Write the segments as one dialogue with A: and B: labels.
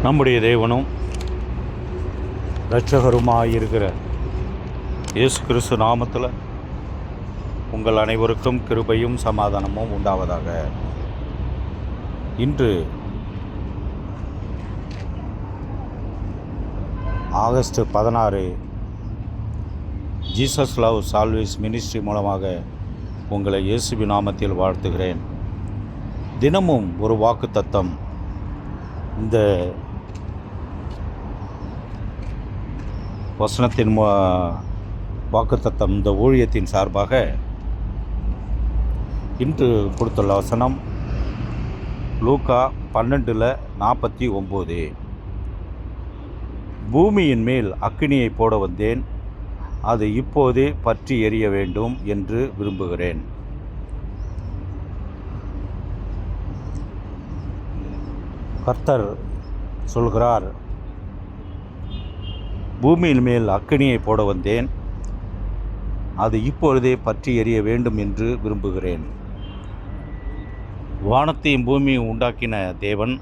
A: நம்முடைய தேவனும் இரட்சகருமாயிருக்கிற இயேசு கிறிஸ்து நாமத்தில் உங்கள் அனைவருக்கும் கிருபையும் சமாதானமும் உண்டாவதாக. இன்று August 16 Jesus love salvage ministry மூலமாக உங்களை இயேசுவின் நாமத்தில் வாழ்த்துகிறேன். தினமும் ஒரு வாக்குத்தத்தம். இந்த வசனத்தின் வாக்குத்தத்தம் இந்த ஊழியத்தின் சார்பாக இன்று கொடுத்துள்ள வசனம் லூக்கா 12:49. பூமியின் மேல் அக்கினியை போட வந்தேன், அது இப்போதே பற்றி எரிய வேண்டும் என்று விரும்புகிறேன். கர்த்தர் சொல்கிறார், பூமியின் மேல் அக்கினியை போட வந்தேன், அது இப்பொழுதே பற்றி எரிய வேண்டும் என்று விரும்புகிறேன். வானத்தையும் பூமியை உண்டாக்கின தேவன்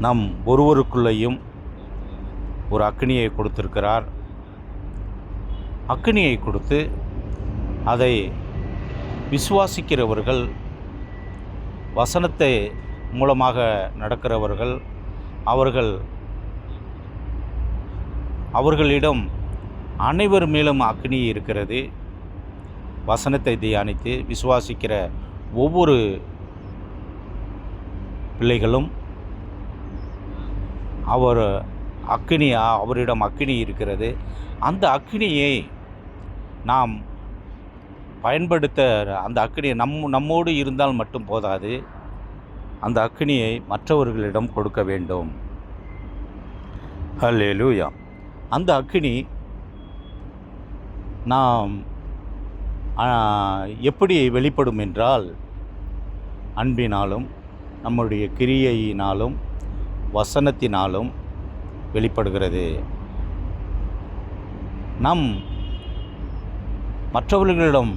A: நம் ஒருவருக்குள்ளேயும் ஒரு அக்கினியை கொடுத்திருக்கிறார். அக்கினியை கொடுத்து அதை விசுவாசிக்கிறவர்கள், வசனத்தை மூலமாக நடக்கிறவர்கள், அவர்களிடம் அனைவர் மேலும் அக்னி இருக்கிறது. வசனத்தை தியானித்து விசுவாசிக்கிற ஒவ்வொரு பிள்ளைகளும் அவரிடம் அக்னி இருக்கிறது. அந்த அக்னியை நாம் பயன்படுத்த, அந்த அக்னியை நம்மோடு இருந்தால் மட்டும் போதாது, அந்த அக்னியை மற்றவர்களிடம் கொடுக்க வேண்டும். ஹல்லேலூயா. அந்த அக்னி நாம் எப்படி வெளிப்படும் என்றால், அன்பினாலும் நம்முடைய கிரியையினாலும் வசனத்தினாலும் வெளிப்படுகிறது. நம் மற்றவர்களிடம்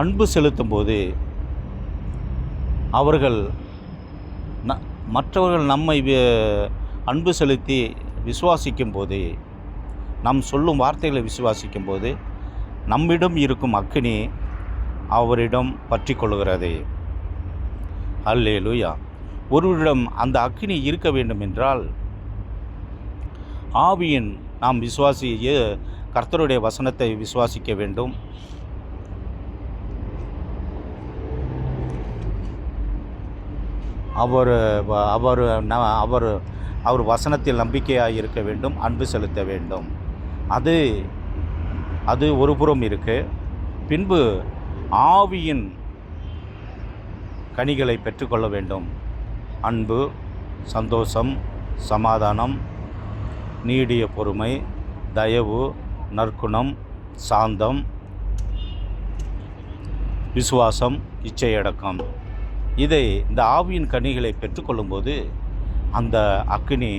A: அன்பு செலுத்தும்போது மற்றவர்கள் நம்மை அன்பு செலுத்தி விசுவாசிக்கும் போது, நாம் சொல்லும் வார்த்தைகளை விசுவாசிக்கும் போது நம்மிடம் இருக்கும் அக்கினி அவரிடம் பற்றி கொள்கிறது. அல்லேலூயா. ஒருவரிடம் அந்த அக்கினி இருக்க வேண்டும் என்றால், ஆவியின் நாம் கர்த்தருடைய வசனத்தை விசுவாசிக்க வேண்டும். அவர் வசனத்தில் நம்பிக்கையாக இருக்க வேண்டும், அன்பு செலுத்த வேண்டும். அது ஒரு புறம் இருக்கு. பின்பு ஆவியின் கனிகளை பெற்றுக்கொள்ள வேண்டும். அன்பு, சந்தோஷம், சமாதானம், நீடிய பொறுமை, தயவு, நற்குணம், சாந்தம், விசுவாசம், இச்சையடக்கம். இந்த ஆவியின் கனிகளை பெற்றுக்கொள்ளும்போது அந்த அக்கினி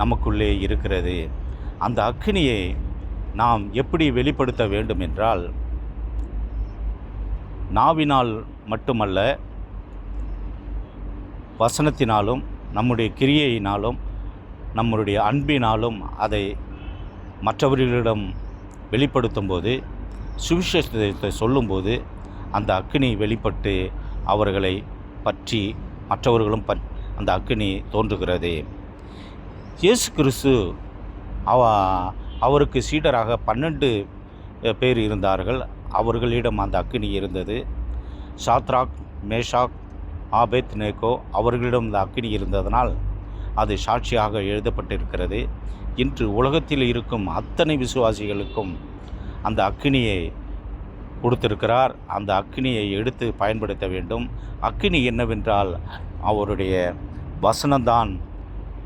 A: நமக்குள்ளே இருக்கிறது. அந்த அக்கினியை நாம் எப்படி வெளிப்படுத்த வேண்டும் என்றால், நாவினால் மட்டுமல்ல, வசனத்தினாலும் நம்முடைய கிரியையினாலும் நம்முடைய அன்பினாலும் அதை மற்றவர்களிடம் வெளிப்படுத்தும் போது, சுவிசேஷத்தை சொல்லும்போது அந்த அக்கினி வெளிப்பட்டு அவர்களை பற்றி மற்றவர்களும் அந்த அக்கினி தோன்றுகிறது. இயேசு கிறிஸ்து அவருக்கு சீடராக 12 பேர் இருந்தார்கள். அவர்களிடம் அந்த அக்கினி இருந்தது. சாத்ராக், மேஷாக், ஆபேத்நேகோ அவர்களிடம் அந்த அக்கினி இருந்ததனால் அது சாட்சியாக எழுதப்பட்டிருக்கிறது. இன்று உலகத்தில் இருக்கும் அத்தனை விசுவாசிகளுக்கும் அந்த அக்கினியை கொடுத்திருக்கிறார். அந்த அக்கினியை எடுத்து பயன்படுத்த வேண்டும். அக்கினி என்னவென்றால் அவருடைய வசனம்தான்.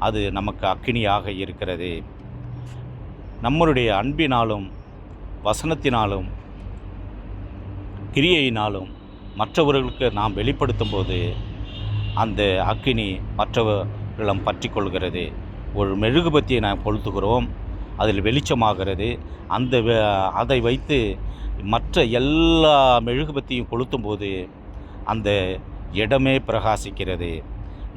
A: அது நமக்கு அக்கினியாக இருக்கிறது. நம்முடைய அன்பினாலும் வசனத்தினாலும் கிரியையினாலும் மற்றவர்களுக்கு நாம் வெளிப்படுத்தும் போது அந்த அக்கினி மற்றவர்களிடம் பற்றி கொள்கிறது. ஒரு மெழுகுபத்தியை நாம் கொளுத்துகிறோம், அதில் வெளிச்சமாகிறது. அதை வைத்து மற்ற எல்லா மெழுகுபத்தியும் கொளுத்தும் போது அந்த இடமே பிரகாசிக்கிறது.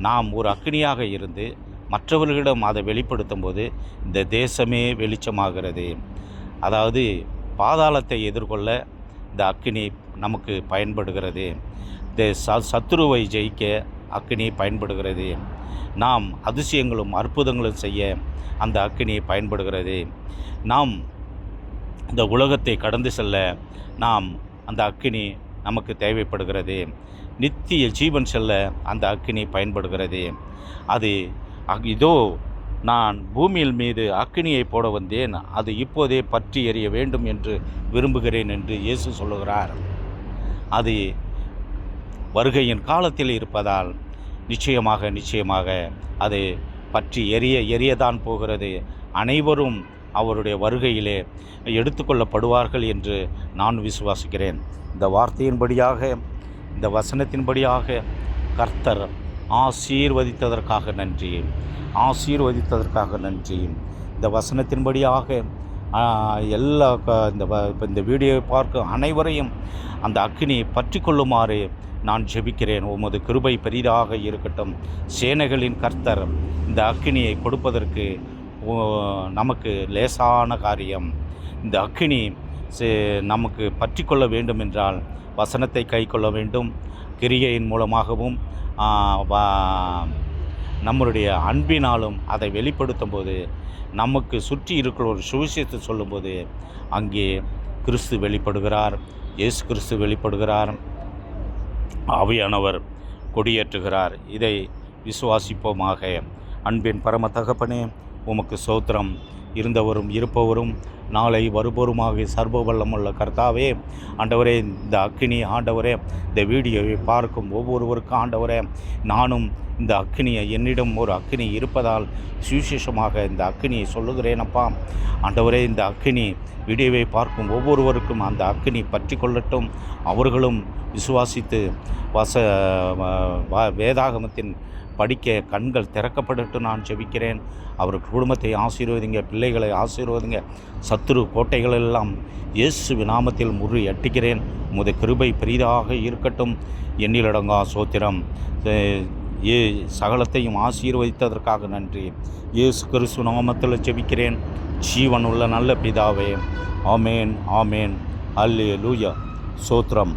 A: நாம் ஒரு அக்கினியாக இருந்து மற்றவர்களிடம் அதை வெளிப்படுத்தும் போது இந்த தேசமே வெளிச்சமாகிறது. அதாவது பாதாளத்தை எதிர்கொள்ள இந்த அக்கினி நமக்கு பயன்படுகிறது. இந்த சத்துருவை ஜெயிக்க அக்கினி பயன்படுகிறது. நாம் அதிசயங்களும் அற்புதங்களும் செய்ய அந்த அக்கினி பயன்படுகிறது. நாம் இந்த உலகத்தை கடந்து செல்ல நாம் அந்த அக்கினி நமக்கு தேவைப்படுகிறது. நித்திய ஜீவன் செல்ல அந்த அக்கினி பயன்படுகிறது. அது இதோ நான் பூமியில் மீது அக்கினியை போட வந்தேன், அது இப்போதே பற்றி எறிய வேண்டும் என்று விரும்புகிறேன் என்று இயேசு சொல்லுகிறார். அது வருகையின் காலத்தில் இருப்பதால் நிச்சயமாக அது பற்றி எரியதான் போகிறது. அனைவரும் அவருடைய வருகையிலே எடுத்துக்கொள்ளப்படுவார்கள் என்று நான் விசுவாசிக்கிறேன். இந்த வார்த்தையின்படியாக, இந்த வசனத்தின்படியாக கர்த்தர் ஆசீர்வதித்ததற்காக நன்றி. இந்த வசனத்தின்படியாக எல்லா இந்த வீடியோவை பார்க்கும் அனைவரையும் அந்த அக்கினியை பற்றி கொள்ளுமாறு நான் ஜெபிக்கிறேன். உமது கிருபை பெரிதாக இருக்கட்டும். சேனைகளின் கர்த்தர் இந்த அக்கினியை கொடுப்பதற்கு நமக்கு லேசான காரியம். இந்த அக்கினி நமக்கு பற்றி கொள்ள வேண்டும் என்றால் வசனத்தை கை கொள்ள வேண்டும். கிரியையின் மூலமாகவும் நம்முடைய அன்பினாலும் அதை வெளிப்படுத்தும் போது, நமக்கு சுற்றி இருக்கிற ஒரு சுவிசேஷத்தை சொல்லும்போது அங்கே கிறிஸ்து வெளிப்படுகிறார். இயேசு கிறிஸ்து வெளிப்படுகிறார். ஆவியானவர் கொடியேற்றுகிறார். இதை விசுவாசிப்போமாக. அன்பின் பரம தகப்பனே, உமக்கு ஸ்தோத்திரம். இருந்தவரும் இருப்பவரும் நாளை வருபவருமாக சர்வ வல்லமுள்ள கர்த்தாவே, ஆண்டவரே, இந்த அக்கினி ஆண்டவரே, இந்த வீடியோவை பார்க்கும் ஒவ்வொருவருக்கும் ஆண்டவரே, நானும் இந்த அக்கினியை, என்னிடம் ஒரு அக்கினி இருப்பதால் சுவிசேஷமாக இந்த அக்கினியை சொல்லுகிறேனப்பா. ஆண்டவரே, இந்த அக்கினி வீடியோவை பார்க்கும் ஒவ்வொருவருக்கும் அந்த அக்கினி பற்றி கொள்ளட்டும். அவர்களும் விசுவாசித்து வேதாகமத்தின் படிக்க கண்கள் திறக்கப்படட்டும் நான் ஜெபிக்கிறேன். அவர் குடும்பத்தை ஆசீர்வதிங்க, பிள்ளைகளை ஆசீர்வதிங்க. சத்துரு கோட்டைகளெல்லாம் இயேசு நாமத்தில் முறியடிக்கிறேன். உமது கிருபை பெரிதாக இருக்கட்டும். எண்ணிலடங்கா சோத்திரம். சகலத்தையும் ஆசீர்வதித்ததற்காக நன்றி. இயேசு கிறிஸ்து நாமத்தில் ஜெபிக்கிறேன் ஜீவனுள்ள நல்ல பிதாவே. ஆமேன். அல்லேலூயா. சோத்திரம்.